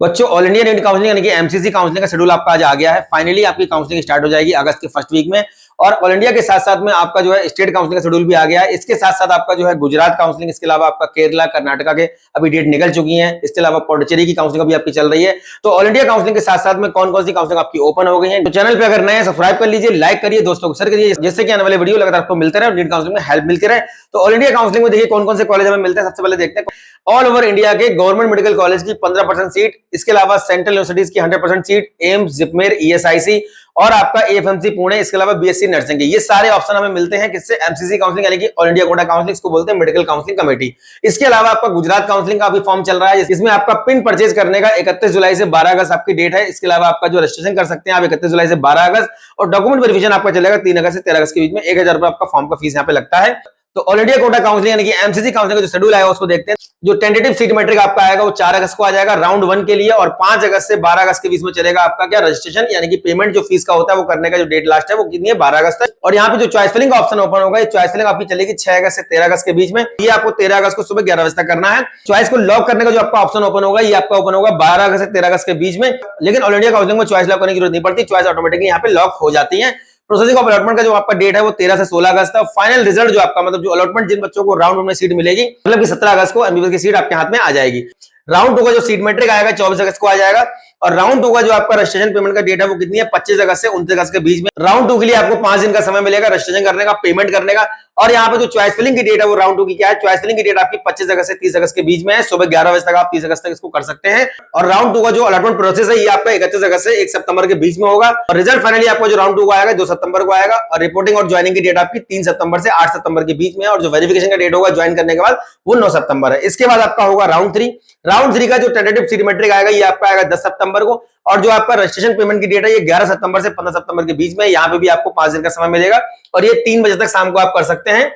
बच्चों all India NEET counselling यानी कि एमसीसी काउंसलिंग का शेड्यूल आपका आज आ गया है। फाइनली आपकी काउंसलिंग स्टार्ट हो जाएगी अगस्त के फर्स्ट वीक में। और ऑल इंडिया के साथ साथ में आपका जो है स्टेट काउंसलिंग का शेड्यूल भी आ गया है। इसके साथ साथ आपका जो है गुजरात काउंसलिंग, इसके अलावा आपका केरला, कर्नाटका के अभी डेट निकल चुकी है। इसके अलावा पौंडीचेरी की काउंसलिंग भी आपकी चल रही है। तो ऑल इंडिया काउंसलिंग के साथ साथ में कौन कौन सी काउंसलिंग आपकी ओपन हो गई है। तो चैनल पे अगर नए सब्सक्राइब कर लीजिए, लाइक करिए, दोस्तों को शेयर करिए, जिससे कि आने वाले वीडियो लगातार आपको मिलते रहे और नीट काउंसलिंग में हेल्प मिलती रहे। तो ऑल इंडिया काउंसलिंग में देखिए कौन कौन से कॉलेज हमें मिलते हैं। सबसे पहले देखते हैं ऑल ओवर इंडिया के गवर्नमेंट मेडिकल कॉलेज की 15% सीट, इसके अलावा सेंट्रल यूनिवर्सिटीज की 100% सीट, एम्स, जिपमेर, ईएसआईसी और आपका एएफएमसी पुणे, इसके अलावा बीएससी नर्सिंग के ये सारे ऑप्शन हमें मिलते हैं किससे, एमसीसी काउंसलिंग यानी कि ऑल इंडिया कोटा काउंसलिंग, इसको बोलते हैं मेडिकल काउंसलिंग कमेटी। इसके अलावा आपका गुजरात काउंसलिंग का भी फॉर्म चल रहा है, इसमें आपका पिन परचेज करने का 31 जुलाई से 12 अगस्त आपकी डेट है। इसके अलावा आपका जो रजिस्ट्रेशन कर सकते हैं आप 31 जुलाई से 12 अगस्त, और डॉक्यूमेंट वेरिफिकेशन आपका चलेगा 3 अगस्त से 13 अगस्त के बीच में। 1000 रुपए आपका फॉर्म का फीस यहाँ पे लगता है। तो ऑल इंडिया कोटा काउंसलिंग यानी कि एमसीसी काउंसलिंग का जो शेड्यूल आएगा उसको देखते हैं। जो टेंटेटिव सीट मैट्रिक आपका आएगा वो 4 अगस्त को आ जाएगा राउंड 1 के लिए, और 5 अगस्त से 12 अगस्त के बीच में चलेगा आपका क्या, रजिस्ट्रेशन यानी कि पेमेंट जो फीस का होता है वो करने का जो डेट लास्ट है वो कितनी है, 12 अगस्त तक। और यहाँ पे जो चॉइस फिलिंग का ऑप्शन ओपन होगा, ये चॉइस फिलिंग आपकी चलेगी 6 अगस्त से 13 अगस्त के बीच में। ये आपको 13 अगस्त को सुबह 11 बजे तक करना है। चॉइस को लॉक करने का जो आपका ऑप्शन ओपन होगा, ये आपका ओपन होगा 12 अगस्त से 13 अगस्त के बीच में। लेकिन ऑल इंडिया काउंसलिंग में चॉइस लॉक करने की जरूरत नहीं पड़ती, चॉइस ऑटोमेटिकली यहाँ पे लॉक हो जाती है। प्रोसेसिंग ऑफ अलॉटमेंट का जो आपका डेट है वो 13 से 16 अगस्त है। फाइनल रिजल्ट जो आपका मतलब जो अलॉटमेंट जिन बच्चों को राउंड 1 में सीट मिलेगी, मतलब कि 17 अगस्त को एमबीबीएस की सीट आपके हाथ में आ जाएगी। राउंड 2 का जो सीट मैट्रिक आएगा 24 अगस्त को आ जाएगा, और राउंड 2 का जो आपका रजिस्ट्रेशन पेमेंट का डेट है वो कितनी है, 25 अगस्त से 29 अगस्त के बीच में। राउंड 2 के लिए आपको 5 दिन का समय मिलेगा रजिस्ट्रेशन करने का, पेमेंट करने का। और यहाँ पे जो चॉइस फिलिंग की डेट है वो राउंड 2 की क्या है, चॉइस फिलिंग की डेट आपकी 25 अगस्त से 30 अगस्त के बीच में है। सुबह 11 बजे तक आप 30 अगस्त तक इसको कर सकते हैं। और राउंड 2 का जो अलॉटमेंट प्रोसेस है ये आपका 31 अगस्त से 1 सितंबर के बीच में होगा। और रिजल्ट फाइनली आपको जो राउंड 2 को आएगा 2 सितंबर को आएगा, और रिपोर्टिंग और ज्वाइनिंग की डेट आपकी 3 सितंबर से 8 सितंबर के बीच में है। और जो वेरिफिकेशन का डेट होगा ज्वाइन करने के बाद वो 9 सितंबर है। इसके बाद आपका होगा राउंड 3। राउंड 3 का जो टेंटेटिव सीट मैट्रिक आएगा ये आपका आएगा 10 सितंबर को, और जो आपका रजिस्ट्रेशन पेमेंट की डेट है ये 11 सितंबर से 15 सितंबर के बीच में। यहाँ पे भी आपको 5 दिन का समय मिलेगा, और ये 3 बजे तक शाम को आप कर सकते हैं।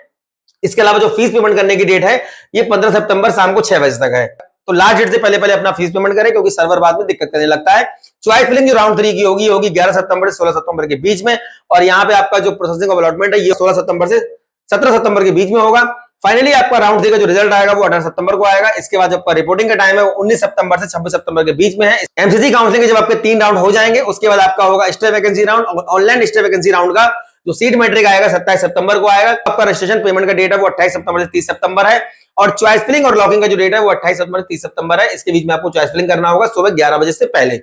इसके अलावा जो फीस पेमेंट करने की डेट है ये 15 सितंबर शाम को 6 बजे तक है। तो लास्ट डेट से पहले अपना फीस पेमेंट करें, क्योंकि सर्वर बाद में दिक्कत करने लगता है। चॉइस फिलिंग जो राउंड 3 की होगी 11 सितंबर से 16 सितंबर के बीच में, और यहाँ पे आपका जो प्रोसेसिंग ऑफ अलॉटमेंट है ये 16 सितंबर से 17 सितंबर के बीच में होगा। फाइनली आपका राउंड 3 का जो रिजल्ट आएगा वो 18 सितंबर को आएगा। इसके बाद आपका रिपोर्टिंग का टाइम है वो 19 सितंबर से 26 सितंबर के बीच में है। एमसीसी काउंसलिंग के जब आपके 3 राउंड हो जाएंगे उसके बाद आपका होगा स्टे वैकेंसी राउंड, और ऑनलाइन स्टे वैकेंसी राउंड का जो सीट मैट्रिक आएगा 27 सितंबर को आएगा। आपका रजिस्ट्रेशन पेमेंट का डेट है वो 28 सितंबर से 30 सितंबर है, और चॉइस फिलिंग और लॉगिंग का जो डेट है वो 28 सितंबर से 30 सितंबर है। इसके बीच में आपको चॉइस फिलिंग करना होगा सुबह 11 बजे से पहले।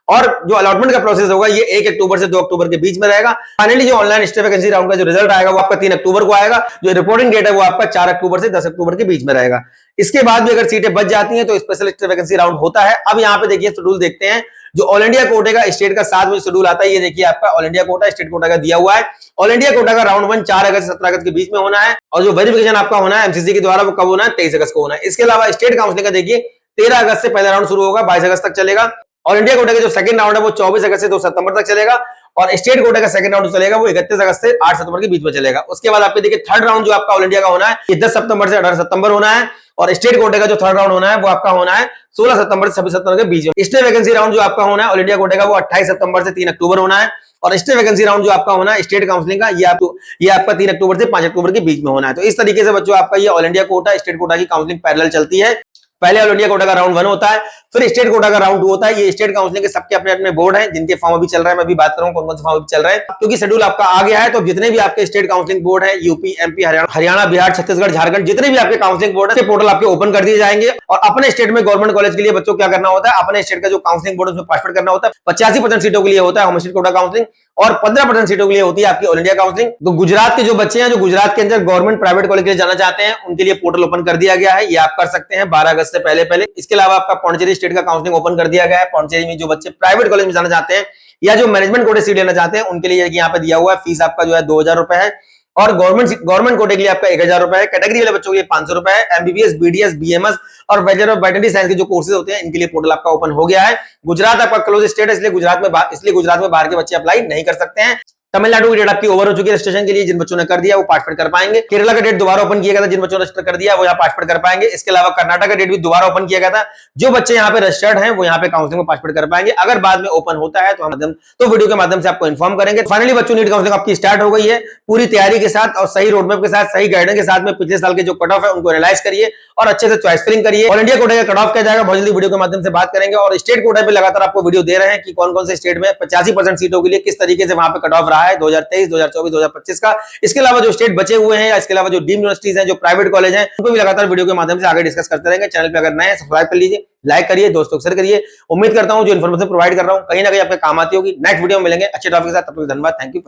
और जो अलॉटमेंट का प्रोसेस होगा ये 1 अक्टूबर से 2 अक्टूबर के बीच में रहेगा। फाइनली जो ऑनलाइन स्टे वैकेंसी राउंड का जो रिजल्ट आएगा वो आपका 3 अक्टूबर को आएगा। जो रिपोर्टिंग डेट है वो आपका 4 अक्टूबर से 10 अक्टूबर के बीच में रहेगा। इसके बाद भी अगर सीटें बच जाती हैं तो स्पेशल स्टे वैकेंसी राउंड होता है। अब यहाँ पे देखिए शेड्यूल देखते हैं। जो ऑल इंडिया कोटे का स्टेट का साथ में शेड्यूल आता है, ये देखिए आपका all India quota state quota का दिया हुआ है। ऑल इंडिया कोटा का राउंड 1 4 अगस्त से 17 अगस्त के बीच में होना है, और जो वेरिफिकेशन आपका होना है एमसीसी के द्वारा वो कब होना है, 23 अगस्त को होना है। इसके अलावा स्टेट काउंसलिंग का देखिए 13 अगस्त से पहला राउंड शुरू होगा, 22 अगस्त तक चलेगा। ऑल इंडिया कोटा का जो सेकंड राउंड है वो 24 अगस्त से 2 सितंबर तक चलेगा, और स्टेट कोटा का सेकंड राउंड चलेगा वो 31 अगस्त से 8 सितंबर के बीच में चलेगा। उसके बाद आपके देखिए थर्ड राउंड जो आपका ऑल इंडिया का होना है ये 10 सितंबर से 18 सितंबर होना है, और स्टेट कोटे का जो थर्ड राउंड होना है वो आपका होना है 16 सितंबर से 26 सितंबर के बीच में। स्टेट वैकेंसी राउंड जो आपका होना है ऑल इंडिया कोटे का वो 28 सितंबर से 3 अक्टूबर होना है, और स्टेट वैकेंसी राउंड जो आपका होना है स्टेट काउंसलिंग का ये आपका 3 अक्टूबर से 5 अक्टूबर के बीच में होना है। तो इस तरीके से बच्चों आपका ये all India quota state quota की काउंसलिंग पैरेलल चलती है। पहले ऑल इंडिया कोटा का राउंड 1 होता है, फिर स्टेट कोटा का राउंड 2 होता है। ये स्टेट काउंसलिंग के सबके अपने अपने बोर्ड हैं जिनके फॉर्म अभी चल रहा है। मैं अभी बात करूं कौन कौन से फॉर्म अभी चल रहे हैं, क्योंकि शेड्यूल आपका आ गया है। तो जितने भी आपके स्टेट काउंसलिंग बोर्ड है, यूपी, एमपी, हरियाणा, बिहार, छत्तीसगढ़, झारखंड, जितने भी आपके काउंसलिंग बोर्ड है पोर्टल आपके ओपन कर दिए जाएंगे। और अपने स्टेट में गवर्नमेंट कॉलेज के लिए बच्चों क्या करना होता है, अपने स्टेट का जो काउंसलिंग बोर्ड है उसमें पार्टिसिपेट करना होता है। 85% सीटों के लिए होता है होम स्टेट कोटा काउंसलिंग, और 15% सीटों के लिए होती है आपकी ऑल इंडिया काउंसलिंग। तो गुजरात के जो बच्चे हैं जो गुजरात के अंदर गवर्नमेंट प्राइवेट कॉलेज के लिए जाना चाहते हैं उनके लिए पोर्टल ओपन कर दिया गया है, ये आप कर सकते हैं 12 अगस्त से पहले। इसके अलावा आपका पौंडीचेरी स्टेट का काउंसलिंग ओपन कर दिया गया है। पौंडीचेरी में जो बच्चे प्राइवेट कॉलेज में जाना चाहते हैं या जो मैनेजमेंट कोटे सीट लेना चाहते हैं उनके लिए यहाँ पे दिया हुआ है। फीस आपका जो है 2000 रुपए है, और गवर्नमेंट कोटे के लिए आपका 1000 रुपए है। कैटेगरी वाले बच्चों के लिए 500 रुपए है। एमबीबीएस, बीडीएस, बीएमएस और बैचलर ऑफ वेटरनरी साइंस के जो कोर्सेज होते हैं इनके लिए पोर्टल आपका ओपन हो गया है। गुजरात आपका क्लोज स्टेट है, इसलिए गुजरात में बाहर के बच्चे अप्लाई नहीं कर सकते हैं। तमिलनाडु की डेट आपकी ओवर हो चुकी है रजिस्ट्रेशन के लिए, जिन बच्चों ने कर दिया वो पार्टिसिपेट कर पाएंगे। केरला का डेट दोबारा ओपन किया गया था, जिन बच्चों ने रजिस्टर कर दिया वो यहाँ पार्टिसिपेट कर पाएंगे। इसके अलावा कर्नाटक का डेट भी दोबारा ओपन किया गया था, जो बच्चे यहाँ पे रजिस्टर्ड हैं वो यहाँ पे काउंसलिंग में पार्टिसिपेट कर पाएंगे। अगर बाद में ओपन होता है तो हम वीडियो के माध्यम से आपको इन्फॉर्म करेंगे। फाइनली बच्चों नीट काउंसलिंग आपकी स्टार्ट हो गई है, पूरी तैयारी के साथ और सही रोडमैप के साथ, सही गाइडेंस के साथ में पिछले साल के जो कट ऑफ है उनको एनालाइज करिए और अच्छे से चॉइस फिलिंग करिए। ऑल इंडिया कोटा का कट ऑफ क्या जाएगा बहुत जल्दी वीडियो के माध्यम से बात करेंगे, और स्टेट कोटा पे लगातार आपको वीडियो दे रहे हैं कि कौन कौन से स्टेट में 85% सीटों के लिए किस तरीके से वहां पे कट ऑफ रहा है 2023, 2024, 2025 का। इसके अलावा जो स्टेट बचे हुए हैं या इसके अलावा जो डीम्ड यूनिवर्सिटीज हैं, जो प्राइवेट कॉलेज हैं, उनको भी लगातार वीडियो के माध्यम से आगे डिस्कस करते रहेंगे। चैनल पे अगर नए हैं सब्सक्राइब कर लीजिए, लाइक करिए, दोस्तों को शेयर करिए। उम्मीद करता हूं जो इन्फॉर्मेशन प्रोवाइड कर रहा हूं कहीं ना कहीं आपके काम आती होगी। नेक्स्ट वीडियो में मिलेंगे अच्छे टॉपिक के साथ, तब तक धन्यवाद, थैंक यू।